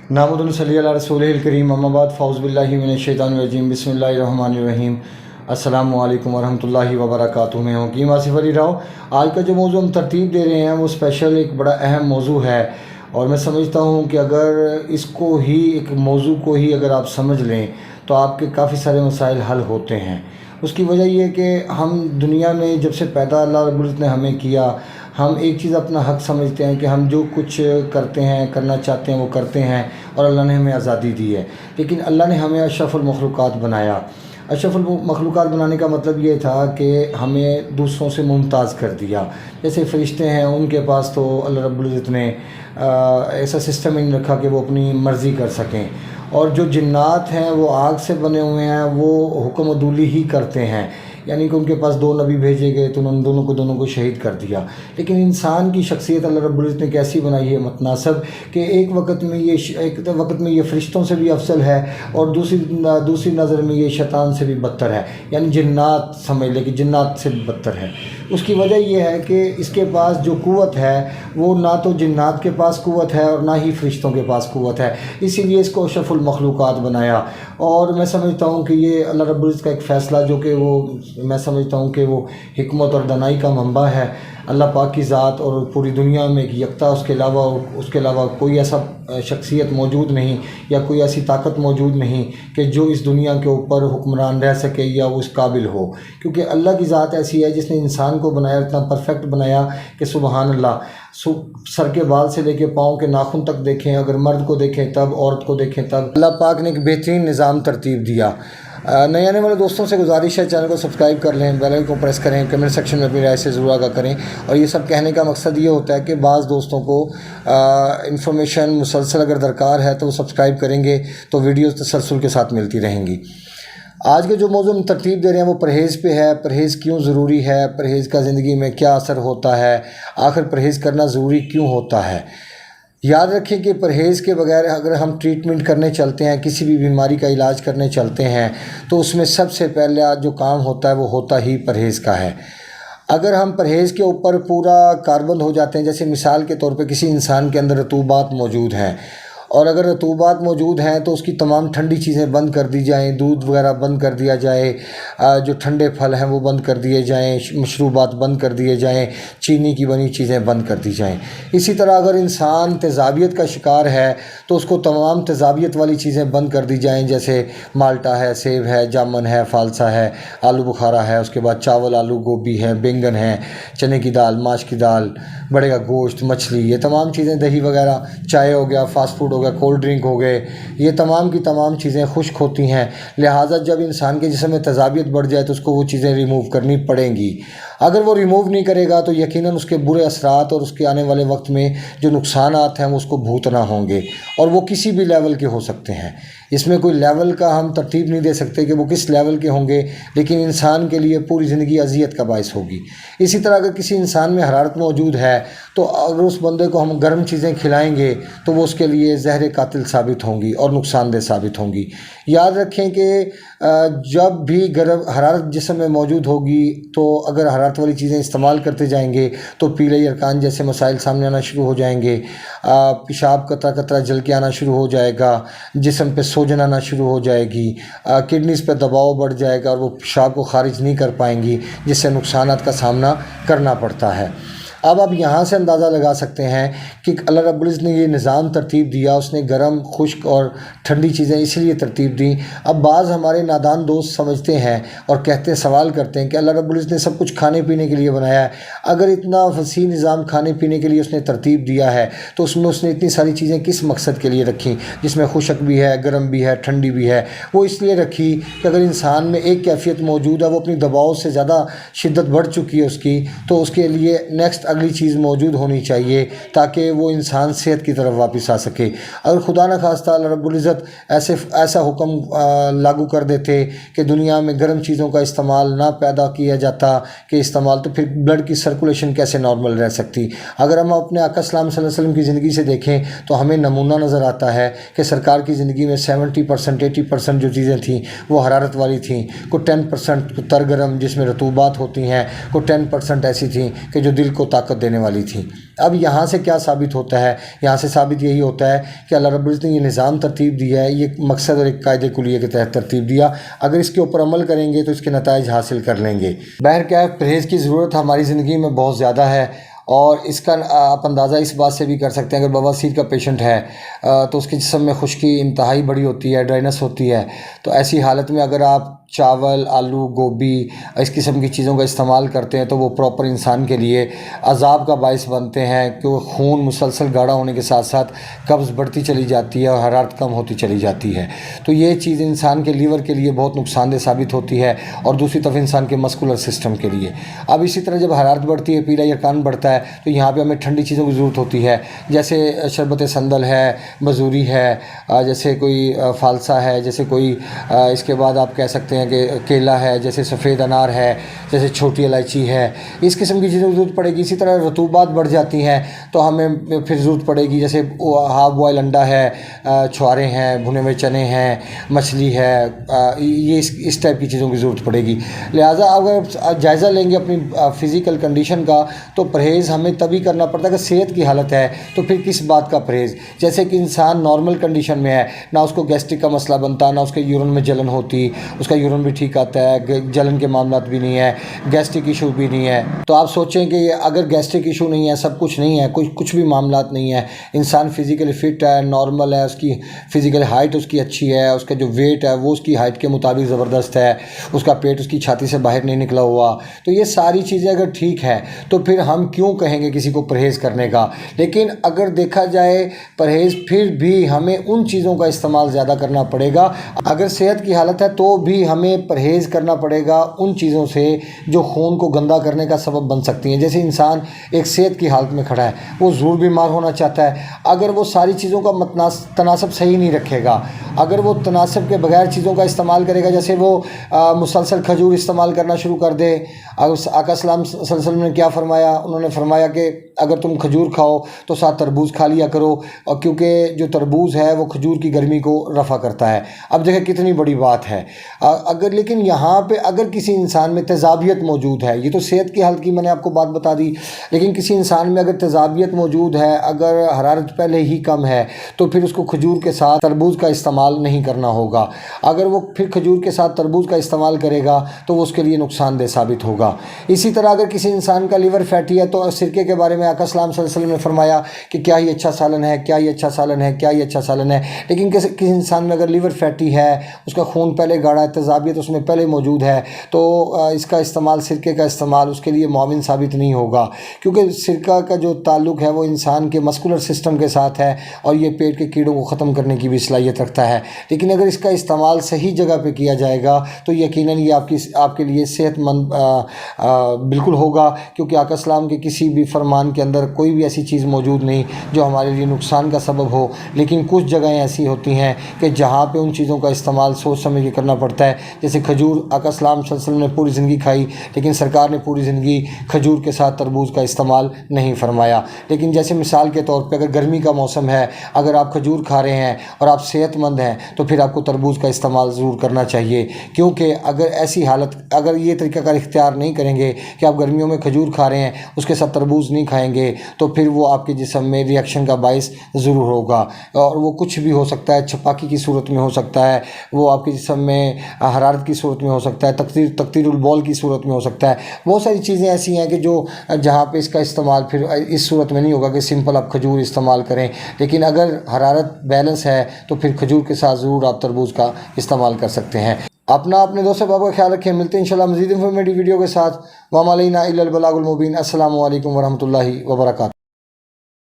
نحمدہ صلی اللہ رسول الکریم اما بعد فاعوذ باللہ من الشیطان الرجیم بسم اللہ الرحمن الرحیم السلام علیکم ورحمۃ اللہ وبرکاتہ۔ میں ہوں حکیم آصف علی راؤ۔ آج کا جو موضوع ہم ترتیب دے رہے ہیں وہ اسپیشل ایک بڑا اہم موضوع ہے، اور میں سمجھتا ہوں کہ اگر اس کو ہی ایک موضوع کو ہی اگر آپ سمجھ لیں تو آپ کے کافی سارے مسائل حل ہوتے ہیں۔ اس کی وجہ یہ ہے کہ ہم دنیا میں جب سے پیدا اللہ رب العزت نے ہمیں کیا، ہم ایک چیز اپنا حق سمجھتے ہیں کہ ہم جو کچھ کرتے ہیں، کرنا چاہتے ہیں وہ کرتے ہیں، اور اللہ نے ہمیں آزادی دی ہے۔ لیکن اللہ نے ہمیں اشرف المخلوقات بنایا۔ اشرف المخلوقات بنانے کا مطلب یہ تھا کہ ہمیں دوسروں سے ممتاز کر دیا۔ جیسے فرشتے ہیں، ان کے پاس تو اللہ رب العزت نے ایسا سسٹم ہی نہیں رکھا کہ وہ اپنی مرضی کر سکیں، اور جو جنات ہیں وہ آگ سے بنے ہوئے ہیں، وہ حکم عدولی ہی کرتے ہیں، یعنی کہ ان کے پاس 2 نبی بھیجے گئے تو انہوں دونوں کو شہید کر دیا۔ لیکن انسان کی شخصیت اللہ رب العزت نے کیسی بنائی ہے متناسب، کہ ایک وقت میں یہ فرشتوں سے بھی افضل ہے، اور دوسری نظر میں یہ شیطان سے بھی بدتر ہے، یعنی جنات سمجھ لے کہ جنات سے بھی بدتر ہے۔ اس کی وجہ یہ ہے کہ اس کے پاس جو قوت ہے وہ نہ تو جنات کے پاس قوت ہے اور نہ ہی فرشتوں کے پاس قوت ہے، اسی لیے اس کو اشرف المخلوقات بنایا۔ اور میں سمجھتا ہوں کہ یہ اللہ رب العزت کا ایک فیصلہ جو کہ میں سمجھتا ہوں کہ وہ حکمت اور دانائی کا منبع ہے۔ اللہ پاک کی ذات اور پوری دنیا میں ایک یکتا اس کے علاوہ کوئی ایسا شخصیت موجود نہیں یا کوئی ایسی طاقت موجود نہیں کہ جو اس دنیا کے اوپر حکمران رہ سکے یا وہ اس قابل ہو، کیونکہ اللہ کی ذات ایسی ہے جس نے انسان کو بنایا، اتنا پرفیکٹ بنایا کہ سبحان اللہ، سر کے بال سے لے کے پاؤں کے ناخن تک دیکھیں، اگر مرد کو دیکھیں تب، عورت کو دیکھیں تب، اللہ پاک نے ایک بہترین نظام ترتیب دیا۔ نئے آنے والے دوستوں سے گزارش ہے چینل کو سبسکرائب کر لیں، بیل آئیکن کو پریس کریں، کمنٹ سیکشن میں اپنی رائے سے ضرور آگاہ کریں۔ اور یہ سب کہنے کا مقصد یہ ہوتا ہے کہ بعض دوستوں کو انفارمیشن مسلسل اگر درکار ہے تو وہ سبسکرائب کریں گے تو ویڈیوز تسلسل کے ساتھ ملتی رہیں گی۔ آج کے جو موضوع ہم ترتیب دے رہے ہیں وہ پرہیز پہ ہے۔ پرہیز کیوں ضروری ہے؟ پرہیز کا زندگی میں کیا اثر ہوتا ہے؟ آخر پرہیز کرنا ضروری کیوں ہوتا ہے؟ یاد رکھیں کہ پرہیز کے بغیر اگر ہم ٹریٹمنٹ کرنے چلتے ہیں، کسی بھی بیماری کا علاج کرنے چلتے ہیں، تو اس میں سب سے پہلے جو کام ہوتا ہے وہ ہوتا ہی پرہیز کا ہے۔ اگر ہم پرہیز کے اوپر پورا کاربند ہو جاتے ہیں، جیسے مثال کے طور پہ کسی انسان کے اندر رطوبات موجود ہیں، اور اگر رطوبات موجود ہیں تو اس کی تمام ٹھنڈی چیزیں بند کر دی جائیں، دودھ وغیرہ بند کر دیا جائے، جو ٹھنڈے پھل ہیں وہ بند کر دیے جائیں، مشروبات بند کر دیے جائیں، چینی کی بنی چیزیں بند کر دی جائیں۔ اسی طرح اگر انسان تیزابیت کا شکار ہے تو اس کو تمام تیزابیت والی چیزیں بند کر دی جائیں، جیسے مالٹا ہے، سیب ہے، جامن ہے، فالسا ہے، آلو بخارا ہے، اس کے بعد چاول، آلو، گوبھی ہے، بینگن ہے، چنے کی دال، ماش کی دال، بڑے کا گوشت، مچھلی، یہ تمام چیزیں، دہی وغیرہ، چائے ہو گیا، فاسٹ فوڈ ہو گیا، کولڈ ڈرنک ہو گئے، یہ تمام کی تمام چیزیں خشک ہوتی ہیں، لہٰذا جب انسان کے جسم میں تیزابیت بڑھ جائے تو اس کو وہ چیزیں ریموو کرنی پڑیں گی۔ اگر وہ ریموو نہیں کرے گا تو یقیناً اس کے برے اثرات اور اس کے آنے والے وقت میں جو نقصانات ہیں وہ اس کو بھگتنا ہوں گے، اور وہ کسی بھی لیول کے ہو سکتے ہیں۔ اس میں کوئی لیول کا ہم ترتیب نہیں دے سکتے کہ وہ کس لیول کے ہوں گے، لیکن انسان کے لیے پوری زندگی اذیت کا باعث ہوگی۔ اسی طرح اگر کسی انسان میں حرارت موجود ہے تو اگر اس بندے کو ہم گرم چیزیں کھلائیں گے تو وہ اس کے لیے زہر قاتل ثابت ہوں گی اور نقصان دہ ثابت ہوں گی۔ یاد رکھیں کہ جب بھی حرارت جسم میں موجود ہوگی تو اگر حرارت والی چیزیں استعمال کرتے جائیں گے تو پیلئی ارکان جیسے مسائل سامنے آنا شروع ہو جائیں گے، پیشاب قطرہ قطرہ جل کے آنا شروع ہو جائے گا، جسم پہ سوجن آنا شروع ہو جائے گی، کڈنیز پہ دباؤ بڑھ جائے گا اور وہ پیشاب کو خارج نہیں کر پائیں گی، جس سے نقصانات کا سامنا کرنا پڑتا ہے۔ اب آپ یہاں سے اندازہ لگا سکتے ہیں کہ اللہ رب العزت نے یہ نظام ترتیب دیا، اس نے گرم، خشک اور ٹھنڈی چیزیں اسی لیے ترتیب دیں۔ اب بعض ہمارے نادان دوست سمجھتے ہیں اور کہتے ہیں، سوال کرتے ہیں کہ اللہ رب العزت نے سب کچھ کھانے پینے کے لیے بنایا ہے، اگر اتنا وسیع نظام کھانے پینے کے لیے اس نے ترتیب دیا ہے تو اس میں اس نے اتنی ساری چیزیں کس مقصد کے لیے رکھی، جس میں خشک بھی ہے، گرم بھی ہے، ٹھنڈی بھی ہے؟ وہ اس لیے رکھی کہ اگر انسان میں ایک کیفیت موجود ہے، وہ اپنی دباؤ سے زیادہ شدت بڑھ چکی ہے اس کی، تو اس کے لیے نیکسٹ اگلی چیز موجود ہونی چاہیے تاکہ وہ انسان صحت کی طرف واپس آ سکے۔ اگر خدا نہ خواستہ اللہ رب العزت ایسا حکم لاگو کر دیتے کہ دنیا میں گرم چیزوں کا استعمال نہ پیدا کیا جاتا کہ استعمال، تو پھر بلڈ کی سرکولیشن کیسے نارمل رہ سکتی؟ اگر ہم اپنے آقا صلی اللہ علیہ وسلم کی زندگی سے دیکھیں تو ہمیں نمونہ نظر آتا ہے کہ سرکار کی زندگی میں 70% 80% جو چیزیں تھیں وہ حرارت والی تھیں، کوئی 10% تر گرم جس میں رطوبات ہوتی ہیں، کوئی 10% ایسی تھیں کہ جو دل کو طاقت دینے والی تھیں۔ اب یہاں سے کیا ثابت ہوتا ہے؟ یہاں سے ثابت یہی ہوتا ہے کہ اللہ رب العزت نے یہ نظام ترتیب دیا ہے، یہ مقصد اور ایک قاعدے کلیہ کے تحت ترتیب دیا، اگر اس کے اوپر عمل کریں گے تو اس کے نتائج حاصل کر لیں گے۔ بہرکیف پرہیز کی ضرورت ہماری زندگی میں بہت زیادہ ہے، اور اس کا آپ اندازہ اس بات سے بھی کر سکتے ہیں، اگر بواسیر کا پیشنٹ ہے تو اس کے جسم میں خشکی انتہائی بڑی ہوتی ہے، ڈرائنس ہوتی ہے، تو ایسی حالت میں اگر آپ چاول، آلو، گوبھی اس قسم کی چیزوں کا استعمال کرتے ہیں تو وہ پراپر انسان کے لیے عذاب کا باعث بنتے ہیں، کہ وہ خون مسلسل گاڑھا ہونے کے ساتھ ساتھ قبض بڑھتی چلی جاتی ہے اور حرارت کم ہوتی چلی جاتی ہے، تو یہ چیز انسان کے لیور کے لیے بہت نقصان دہ ثابت ہوتی ہے، اور دوسری طرف انسان کے مسکولر سسٹم کے لیے۔ اب اسی طرح جب حرارت بڑھتی ہے، پیلا یرقان بڑھتا ہے، تو یہاں پہ ہمیں ٹھنڈی چیزوں کی ضرورت ہوتی ہے، جیسے شربت سندل ہے، مزوری ہے، جیسے کوئی فالسا ہے، جیسے کوئی اس کے بعد آپ کہہ سکتے ہیں کہ کیلا ہے، جیسے سفید انار ہے، جیسے چھوٹی الائچی ہے، اس قسم کی چیزوں کی ضرورت پڑے گی۔ اسی طرح رطوبات بڑھ جاتی ہیں تو ہمیں پھر ضرورت پڑے گی، جیسے ہاف بوائل انڈا ہے، چھوارے ہیں، بھنے ہوئے چنے ہیں، مچھلی ہے، یہ اس ٹائپ کی چیزوں کی ضرورت پڑے گی۔ لہٰذا اگر جائزہ لیں گے اپنی فزیکل کنڈیشن کا، تو پرہیز ہمیں تبھی کرنا پڑتا ہے کہ صحت کی حالت ہے تو پھر کس بات کا پرہیز؟ جیسے کہ انسان نارمل کنڈیشن میں ہے، نہ اس کو گیسٹرک کا مسئلہ بنتا، نہ اس کے یورین میں جلن ہوتی، اس کا یورین بھی ٹھیک آتا ہے، جلن کے معاملات بھی نہیں ہے، گیسٹرک ایشو بھی نہیں ہے، تو آپ سوچیں کہ اگر گیسٹرک ایشو نہیں ہے، سب کچھ نہیں ہے، کچھ بھی معاملات نہیں ہے، انسان فزیکلی فٹ ہے، نارمل ہے، اس کی فزیکل ہائٹ اس کی اچھی ہے، اس کا جو ویٹ ہے وہ اس کی ہائٹ کے مطابق زبردست ہے، اس کا پیٹ اس کی چھاتی سے باہر نہیں نکلا ہوا، تو یہ ساری چیزیں اگر ٹھیک ہے تو پھر ہم کیوں کہیں گے کسی کو پرہیز کرنے کا؟ لیکن اگر دیکھا جائے پرہیز، پھر بھی ہمیں ان چیزوں کا استعمال زیادہ کرنا پڑے گا۔ اگر صحت کی حالت ہے تو بھی ہمیں پرہیز کرنا پڑے گا ان چیزوں سے جو خون کو گندا کرنے کا سبب بن سکتی ہیں۔ جیسے انسان ایک صحت کی حالت میں کھڑا ہے، وہ ضرور بیمار ہونا چاہتا ہے، اگر وہ ساری چیزوں کا تناسب صحیح نہیں رکھے گا، اگر وہ تناسب کے بغیر چیزوں کا استعمال کرے گا، جیسے وہ مسلسل کھجور استعمال کرنا شروع کر دے۔ آقا اسلام صلی اللہ علیہ وسلم نے کیا فرمایا؟ انہوں نے فرمایا کہ اگر تم کھجور کھاؤ تو ساتھ تربوز کھا لیا کرو، اور کیونکہ جو تربوز ہے وہ کھجور کی گرمی کو رفع کرتا ہے۔ اب دیکھیں کتنی بڑی بات ہے۔ لیکن یہاں پہ اگر کسی انسان میں تیزابیت موجود ہے، یہ تو صحت کی حالت کی میں نے آپ کو بات بتا دی، لیکن کسی انسان میں اگر تیزابیت موجود ہے، اگر حرارت پہلے ہی کم ہے، تو پھر اس کو کھجور کے ساتھ تربوز کا استعمال نہیں کرنا ہوگا۔ اگر وہ پھر کھجور کے ساتھ تربوز کا استعمال کرے گا تو وہ اس کے لیے نقصان دہ ثابت ہوگا۔ اسی طرح اگر کسی انسان کا لیور فیٹی ہے تو سرکے کے بارے میں آقا اسلام صلی اللہ علیہ وسلم نے فرمایا کہ کیا یہ اچھا سالن ہے، کیا یہ اچھا سالن ہے، کیا یہ اچھا سالن ہے۔ لیکن کسی انسان میں اگر لیور فیٹی ہے، اس کا خون پہلے گاڑھا ہے، تیزابیت اس میں پہلے موجود ہے، تو اس کا استعمال، سرکے کا استعمال اس کے لیے معاون ثابت نہیں ہوگا، کیونکہ سرکہ کا جو تعلق ہے وہ انسان کے مسکولر سسٹم کے ساتھ ہے، اور یہ پیٹ کے کیڑوں کو ختم کرنے کی بھی صلاحیت رکھتا ہے۔ لیکن اگر اس کا استعمال صحیح جگہ پہ کیا جائے گا تو یقیناً یہ آپ کے لیے صحت مند بالکل ہوگا، کیونکہ آقا اسلام کے کسی بھی فرمان کے اندر کوئی بھی ایسی چیز موجود نہیں جو ہمارے لیے نقصان کا سبب ہو۔ لیکن کچھ جگہیں ایسی ہوتی ہیں کہ جہاں پہ ان چیزوں کا استعمال سوچ سمجھ کے کرنا پڑتا ہے، جیسے کھجور آقا اسلام صلی اللہ علیہ وسلم نے پوری زندگی کھائی، لیکن سرکار نے پوری زندگی کھجور کے ساتھ تربوز کا استعمال نہیں فرمایا۔ لیکن جیسے مثال کے طور پہ اگر گرمی کا موسم ہے، اگر آپ کھجور کھا رہے ہیں اور آپ صحت مند ہیں تو پھر آپ کو تربوز کا استعمال ضرور کرنا چاہیے، کیونکہ اگر ایسی حالت، اگر یہ طریقہ کار اختیار نہیں کریں گے کہ آپ گرمیوں میں کھجور کھا رہے ہیں، اس کے ساتھ تربوز نہیں کھائیں گے، تو پھر وہ آپ کے جسم میں ری ایکشن کا باعث ضرور ہوگا، اور وہ کچھ بھی ہو سکتا ہے، چھپاکی کی صورت میں ہو سکتا ہے، وہ آپ کے جسم میں حرارت کی صورت میں ہو سکتا ہے، تقطیر البول کی صورت میں ہو سکتا ہے۔ بہت ساری چیزیں ایسی ہیں کہ جو جہاں پہ اس کا استعمال پھر اس صورت میں نہیں ہوگا کہ سمپل آپ کھجور استعمال کریں، لیکن اگر حرارت بیلنس ہے تو پھر کھجور کے ساتھ ضرور آپ تربوز کا استعمال کر سکتے ہیں۔ اپنے دوست احباب کا خیال رکھیں، ملتے ہیں انشاءاللہ مزید انفارمیٹیو ویڈیو کے ساتھ۔ وما علینا الا البلاغ المبین۔ السلام علیکم ورحمۃ اللہ وبرکاتہ۔